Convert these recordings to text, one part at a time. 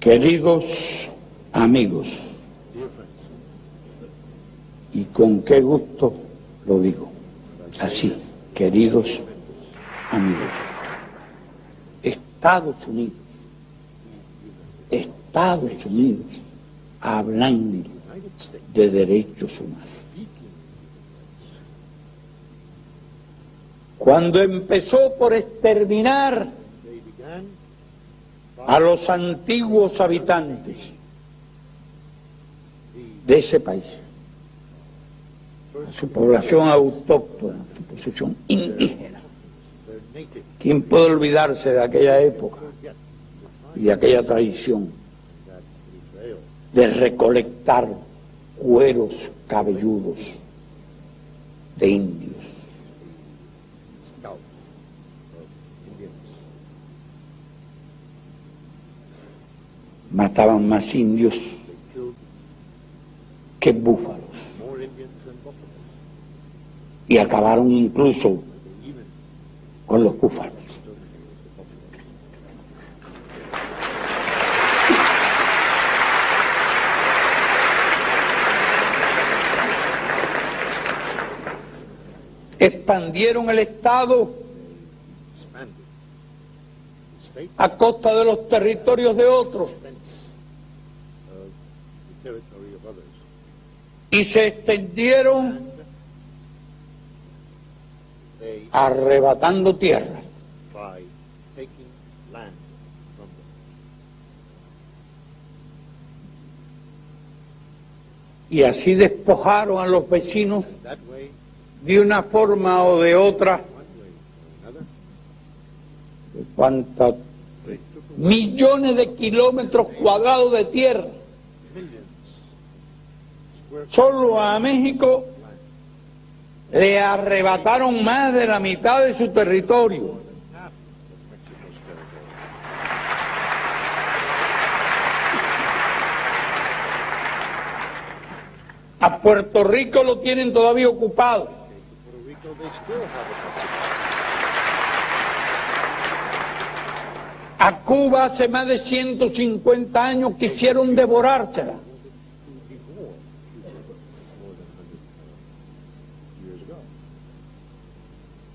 Queridos amigos, y con qué gusto lo digo, así, queridos amigos, Estados Unidos, hablando de derechos humanos. Cuando empezó por exterminar a los antiguos habitantes de ese país, a su población autóctona, a su población indígena. ¿Quién puede olvidarse de aquella época y de aquella tradición de recolectar cueros cabelludos de indios? Mataban más indios que búfalos y acabaron incluso con los búfalos. Expandieron el Estado a costa de los territorios de otros y se extendieron arrebatando tierras. Y así despojaron a los vecinos de una forma o de otra de cuántas millones de kilómetros cuadrados de tierra. Solo a México le arrebataron más de la mitad de su territorio. A Puerto Rico lo tienen todavía ocupado. A Cuba hace más de 150 años quisieron devorársela.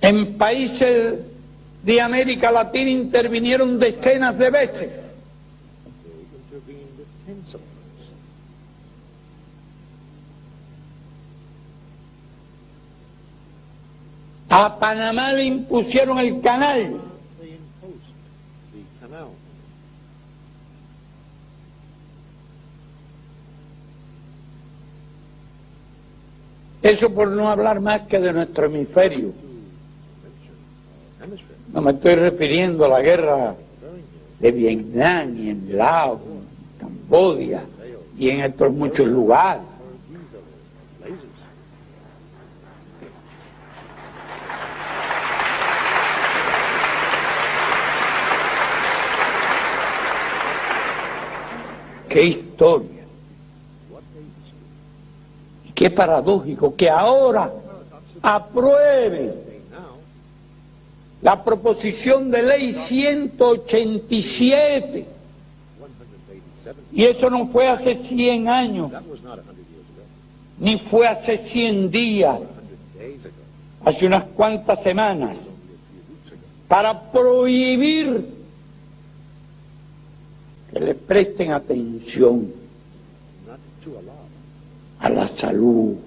En países de América Latina intervinieron decenas de veces. A Panamá le impusieron el canal. Eso por no hablar más que de nuestro hemisferio. No me estoy refiriendo a la guerra de Vietnam, y en Laos, en Camboya y en otros muchos lugares. ¡Qué historia! Y qué paradójico que ahora apruebe la proposición de ley 187. Y eso no fue hace 100 años, ni fue hace 100 días, hace unas cuantas semanas, para prohibir que le presten atención a la salud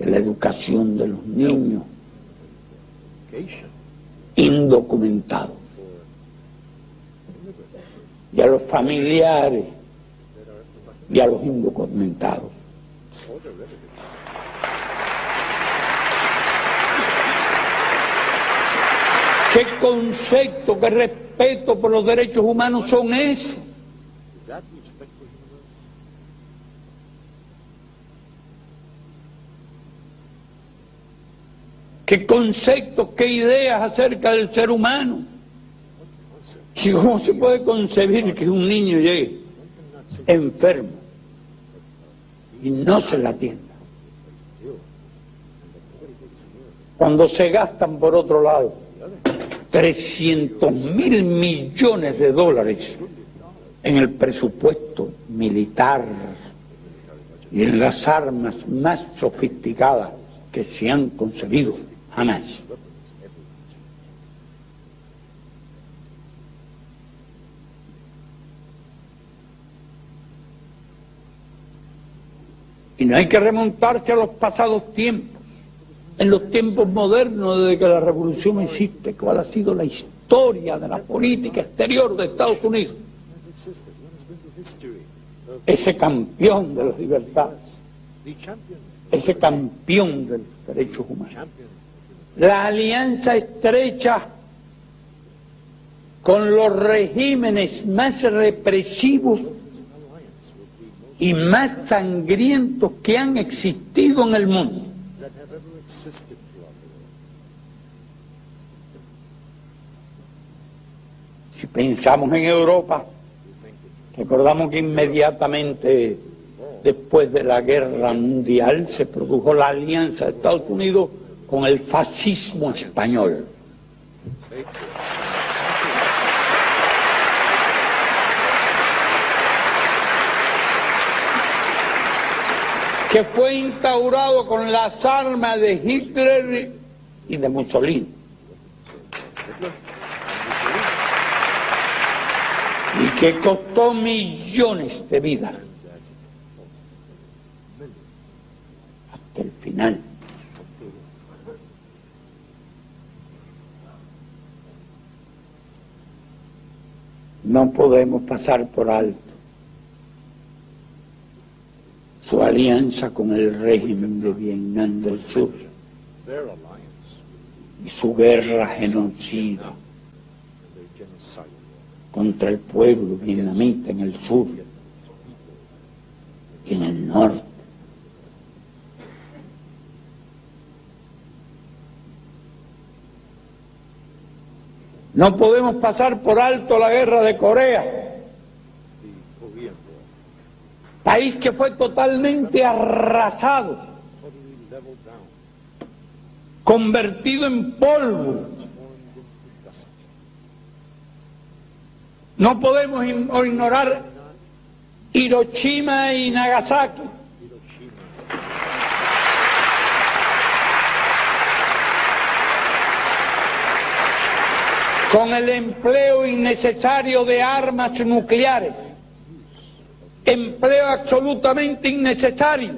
y a la educación de los niños indocumentados y a los familiares y a los indocumentados. ¿Qué concepto, qué respeto por los derechos humanos son esos? ¿Qué conceptos, qué ideas acerca del ser humano? ¿Y cómo se puede concebir que un niño llegue enfermo y no se le atienda? Cuando se gastan, por otro lado, 300.000 millones de dólares en el presupuesto militar y en las armas más sofisticadas que se han concebido jamás. Y no hay que remontarse a los pasados tiempos, en los tiempos modernos desde que la revolución existe, cuál ha sido la historia de la política exterior de Estados Unidos. Ese campeón de las libertades, ese campeón de los derechos humanos. La alianza estrecha con los regímenes más represivos y más sangrientos que han existido en el mundo. Si pensamos en Europa, recordamos que inmediatamente después de la Guerra Mundial se produjo la alianza de Estados Unidos con el fascismo español. Que fue instaurado con las armas de Hitler y de Mussolini. Y que costó millones de vidas hasta el final. No podemos pasar por alto su alianza con el régimen de Vietnam del Sur y su guerra genocida contra el pueblo vietnamita en el sur y en el norte. No podemos pasar por alto la guerra de Corea, país que fue totalmente arrasado, convertido en polvo. No podemos ignorar Hiroshima y Nagasaki. Con el empleo innecesario de armas nucleares. Empleo absolutamente innecesario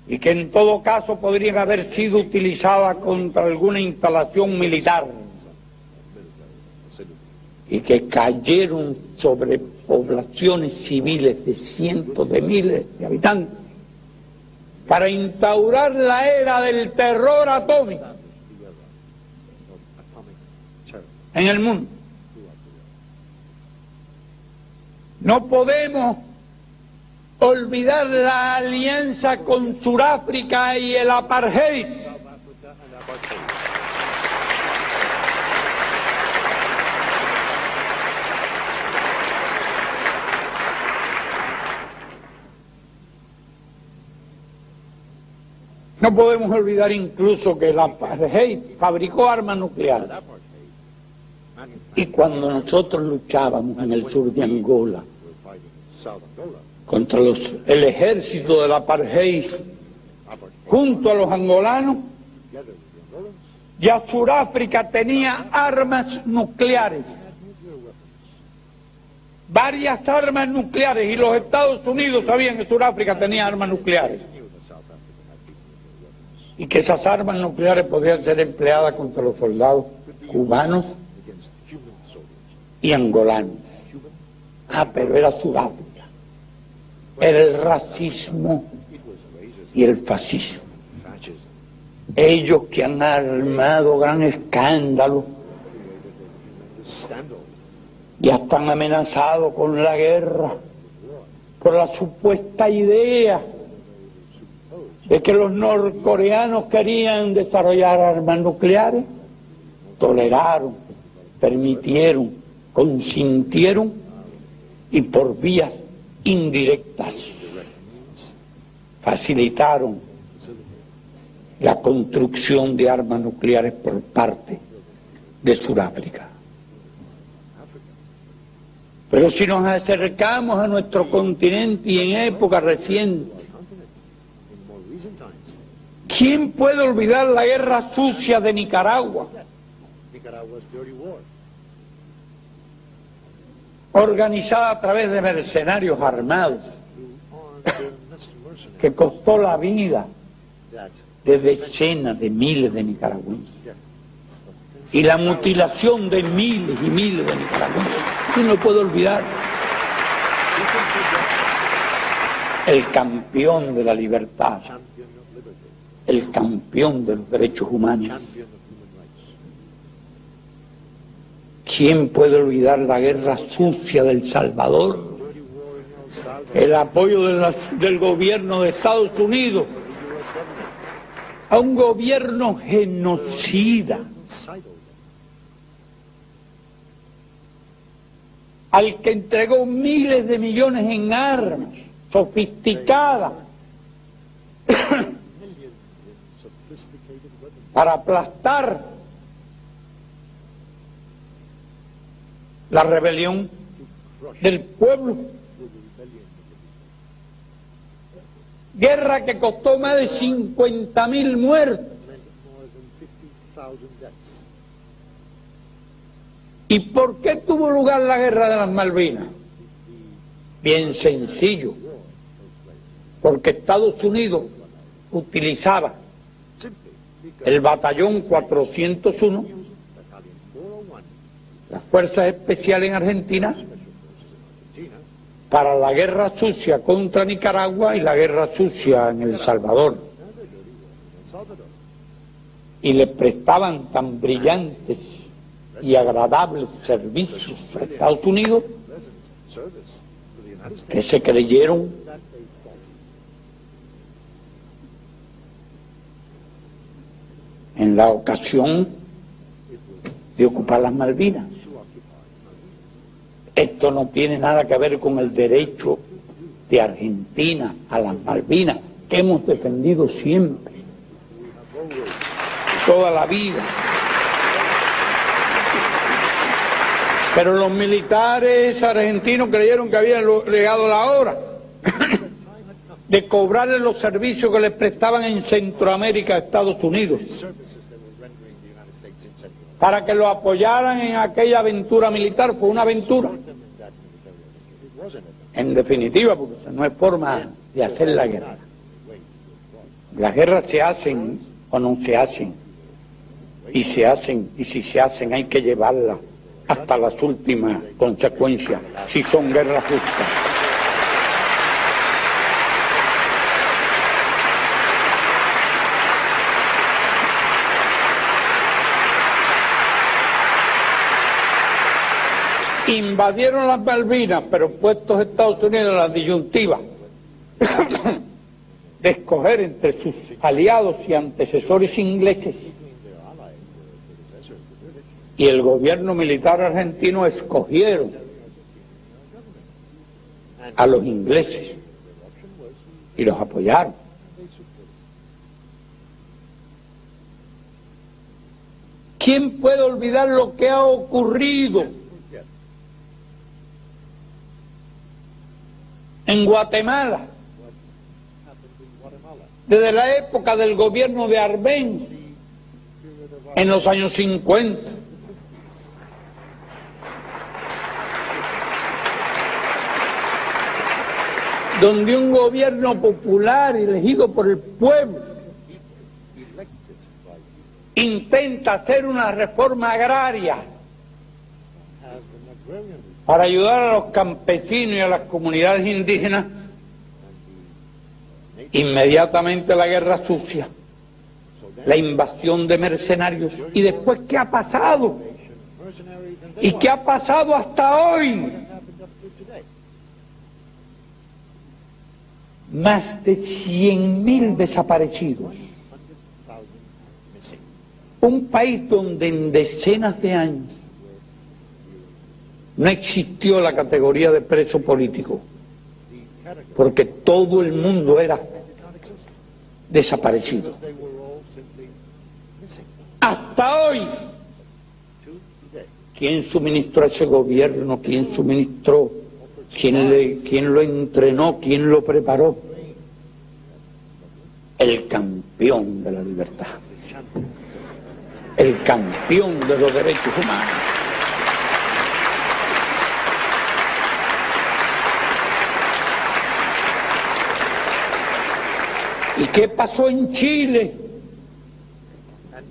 y que en todo caso podrían haber sido utilizadas contra alguna instalación militar y que cayeron sobre poblaciones civiles de cientos de miles de habitantes para instaurar la era del terror atómico en el mundo. No podemos olvidar la alianza con Sudáfrica y el apartheid. No podemos olvidar incluso que el apartheid fabricó armas nucleares. Y cuando nosotros luchábamos en el sur de Angola contra el ejército del apartheid junto a los angolanos, ya Sudáfrica tenía armas nucleares, varias armas nucleares, y los Estados Unidos sabían que Sudáfrica tenía armas nucleares y que esas armas nucleares podían ser empleadas contra los soldados cubanos y angolanos. Pero era Sudáfrica, era el racismo y el fascismo. Ellos que han armado gran escándalo y hasta han amenazado con la guerra por la supuesta idea de que los norcoreanos querían desarrollar armas nucleares, toleraron, permitieron, consintieron y por vías indirectas facilitaron la construcción de armas nucleares por parte de Sudáfrica. Pero si nos acercamos a nuestro continente y en época reciente, ¿quién puede olvidar la guerra sucia de Nicaragua? Organizada a través de mercenarios armados, que costó la vida de decenas de miles de nicaragüenses y la mutilación de miles y miles de nicaragüenses. ¿Quién no puede olvidar? El campeón de la libertad, el campeón de los derechos humanos. ¿Quién puede olvidar la guerra sucia del Salvador? El apoyo del gobierno de Estados Unidos a un gobierno genocida, al que entregó miles de millones en armas sofisticadas para aplastar la rebelión del pueblo. Guerra que costó más de 50.000 muertos. ¿Y por qué tuvo lugar la guerra de las Malvinas? Bien sencillo, porque Estados Unidos utilizaba el batallón 401, las fuerzas especiales en Argentina, para la guerra sucia contra Nicaragua y la guerra sucia en El Salvador. Y le prestaban tan brillantes y agradables servicios a Estados Unidos que se creyeron en la ocasión de ocupar las Malvinas. Esto no tiene nada que ver con el derecho de Argentina a las Malvinas, que hemos defendido siempre, toda la vida. Pero los militares argentinos creyeron que habían llegado la hora de cobrarle los servicios que les prestaban en Centroamérica a Estados Unidos, para que lo apoyaran en aquella aventura militar. Fue una aventura, en definitiva, porque no es forma de hacer la guerra. Las guerras se hacen o no se hacen, y se hacen, y si se hacen hay que llevarlas hasta las últimas consecuencias, si son guerras justas. Invadieron las Malvinas, pero puestos Estados Unidos en la disyuntiva de escoger entre sus aliados y antecesores ingleses, y el gobierno militar argentino escogieron a los ingleses y los apoyaron. ¿Quién puede olvidar lo que ha ocurrido en Guatemala desde la época del gobierno de Arbenz en los años 50? Donde un gobierno popular elegido por el pueblo intenta hacer una reforma agraria para ayudar a los campesinos y a las comunidades indígenas. Inmediatamente la guerra sucia, la invasión de mercenarios. ¿Y después qué ha pasado? ¿Y qué ha pasado hasta hoy? Más de 100.000 desaparecidos. Un país donde en decenas de años no existió la categoría de preso político, porque todo el mundo era desaparecido. Hasta hoy, ¿Quién suministró ese gobierno? ¿Quién suministró? ¿Quién lo entrenó? ¿Quién lo preparó? El campeón de la libertad, el campeón de los derechos humanos. ¿Y qué pasó en Chile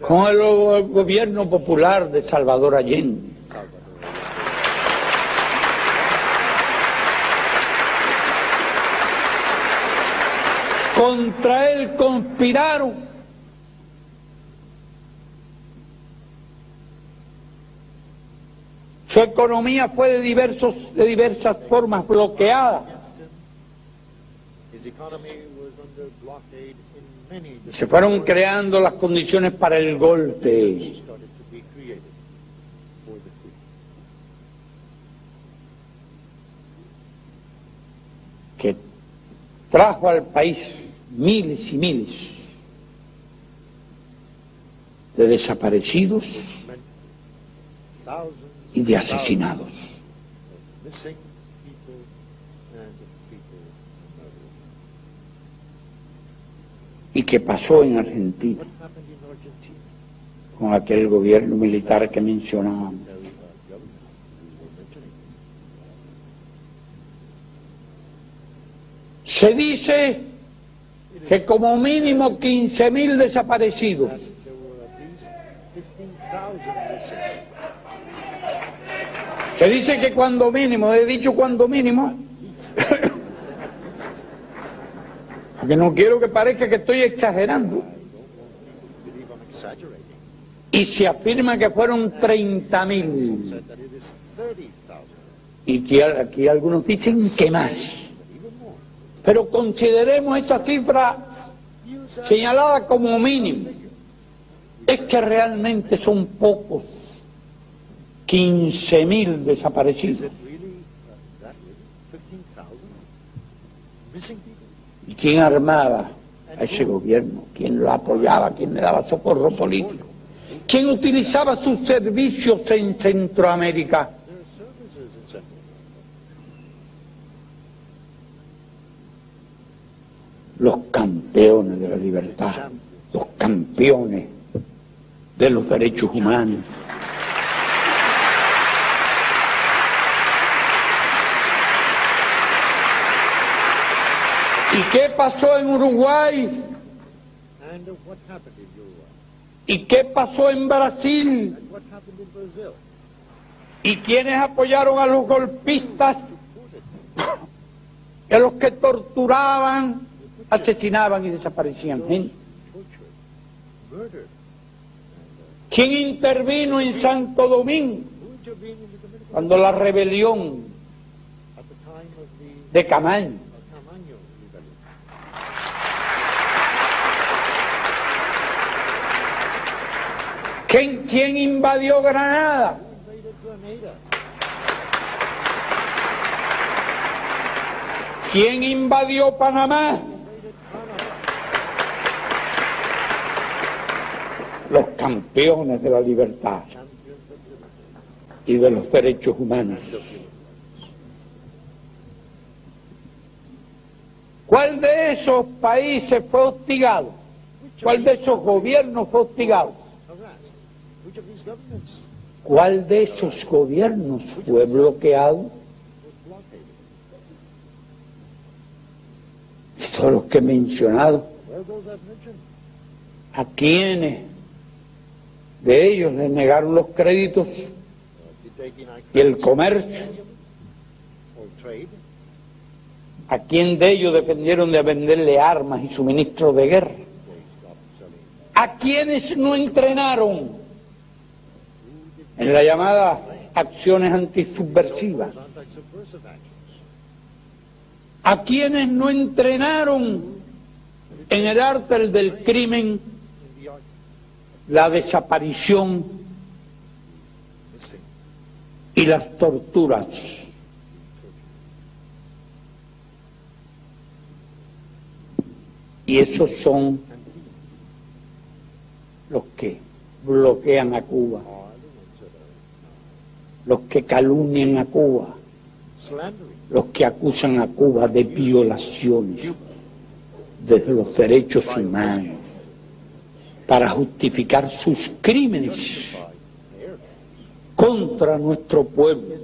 con el gobierno popular de Salvador Allende? Contra él conspiraron su economía fue de diversas formas bloqueada. Se fueron creando las condiciones para el golpe. Que trajo al país miles y miles de desaparecidos y de asesinados. ¿Y qué pasó en Argentina con aquel gobierno militar que mencionábamos? Se dice que como mínimo 15.000 desaparecidos. Se dice que cuando mínimo, he dicho cuando mínimo, porque no quiero que parezca que estoy exagerando. Y se afirma que fueron 30.000. Y que aquí algunos dicen que más. Pero consideremos esa cifra señalada como mínimo. Es que realmente son pocos. 15.000 desaparecidos. ¿Y quién armaba a ese gobierno? ¿Quién lo apoyaba? ¿Quién le daba socorro político? ¿Quién utilizaba sus servicios en Centroamérica? Los campeones de la libertad, los campeones de los derechos humanos. ¿Y qué pasó en Uruguay? ¿Y qué pasó en Brasil? ¿Y quiénes apoyaron a los golpistas? A los que torturaban, asesinaban y desaparecían gente. ¿Quién intervino en Santo Domingo cuando la rebelión de Camaño? ¿Quién invadió Granada? ¿Quién invadió Panamá? Los campeones de la libertad y de los derechos humanos. ¿Cuál de esos países fue hostigado? ¿Cuál de esos gobiernos fue hostigado? ¿Cuál de esos gobiernos fue bloqueado? Todos los que he mencionado. ¿A quiénes de ellos les negaron los créditos y el comercio? ¿A quién de ellos dependieron de venderle armas y suministros de guerra? ¿A quiénes no entrenaron en la llamada acciones antisubversivas? ¿A quienes no entrenaron en el arte del crimen, la desaparición y las torturas? Y esos son los que bloquean a Cuba, los que calumnian a Cuba, los que acusan a Cuba de violaciones de los derechos humanos para justificar sus crímenes contra nuestro pueblo,